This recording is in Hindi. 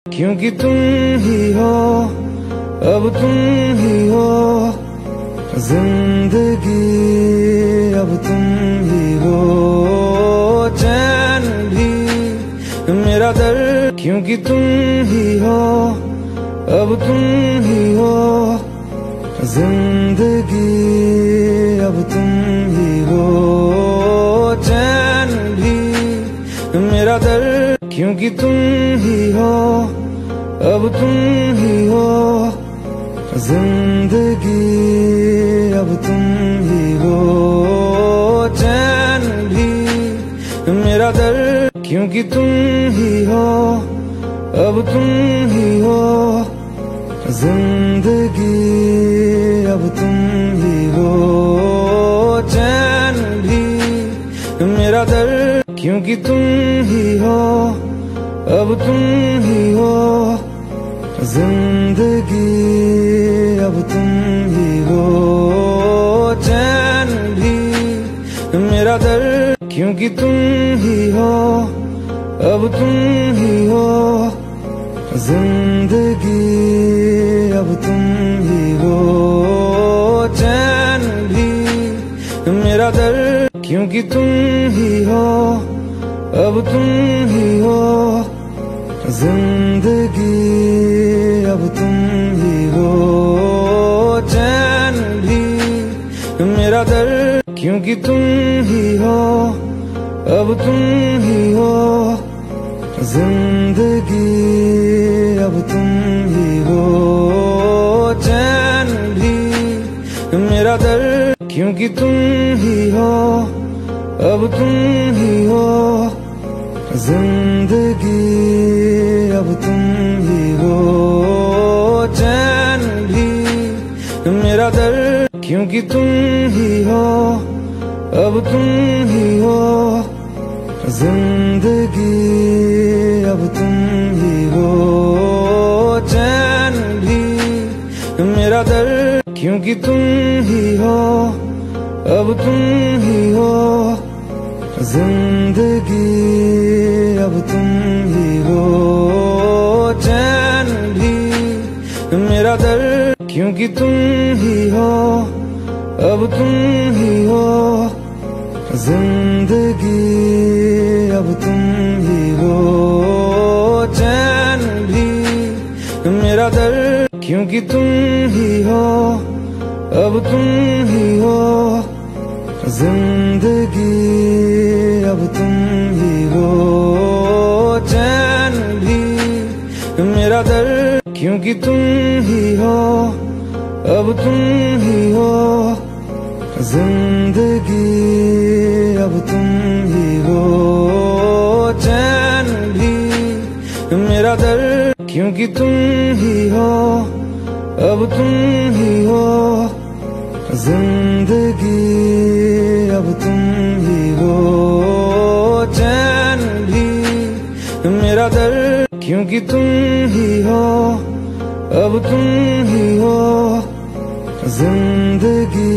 क्योंकि तुम ही हो, अब तुम ही हो जिंदगी, अब तुम ही हो चैन भी मेरा दर्द। क्योंकि तुम ही हो, अब तुम ही हो जिंदगी, अब तुम ही हो चैन भी मेरा दर्द। क्योंकि तुम ही हो, अब तुम ही हो जिंदगी, अब तुम ही हो चैन भी मेरा दर्द। क्योंकि तुम ही हो, अब तुम ही हो जिंदगी, अब तुम ही हो चैन भी मेरा दर्द। क्योंकि तुम ही हो, अब तुम ही हो जिंदगी, अब तुम ही हो चैन भी मेरा दर्द। क्योंकि तुम ही हो, अब तुम ही हो जिंदगी, अब तुम ही हो चैन भी मेरा दर्द। क्योंकि तुम ही हो, अब तुम ही हो जिंदगी, अब तुम ही हो चैन भी मेरा दर्द। क्योंकि तुम ही हो, अब तुम ही हो जिंदगी, अब तुम ही हो चैन भी मेरा दर्द। क्योंकि तुम ही हो, अब तुम ही हो जिंदगी, अब तुम ही हो चैन भी मेरा दर्द। क्योंकि तुम ही हो, अब तुम ही हो जिंदगी, अब तुम ही हो चैन भी मेरा दर्द। क्योंकि तुम ही हो, अब तुम ही हो जिंदगी, अब तुम ही हो चैन भी मेरा दर्द। क्योंकि तुम ही हो, अब तुम ही हो जिंदगी, अब तुम ही हो चैन भी मेरा दर्द। क्योंकि तुम ही हो, अब तुम ही हो जिंदगी, अब तुम ही हो चैन भी मेरा दर्द। क्योंकि तुम ही हो, अब तुम ही हो जिंदगी, अब तुम ही हो चैन भी मेरा दर्द। क्योंकि तुम ही हो, अब तुम ही हो जिंदगी, अब तुम ही हो चैन भी मेरा दर्द। क्योंकि तुम ही हो, अब तुम ही हो जिंदगी,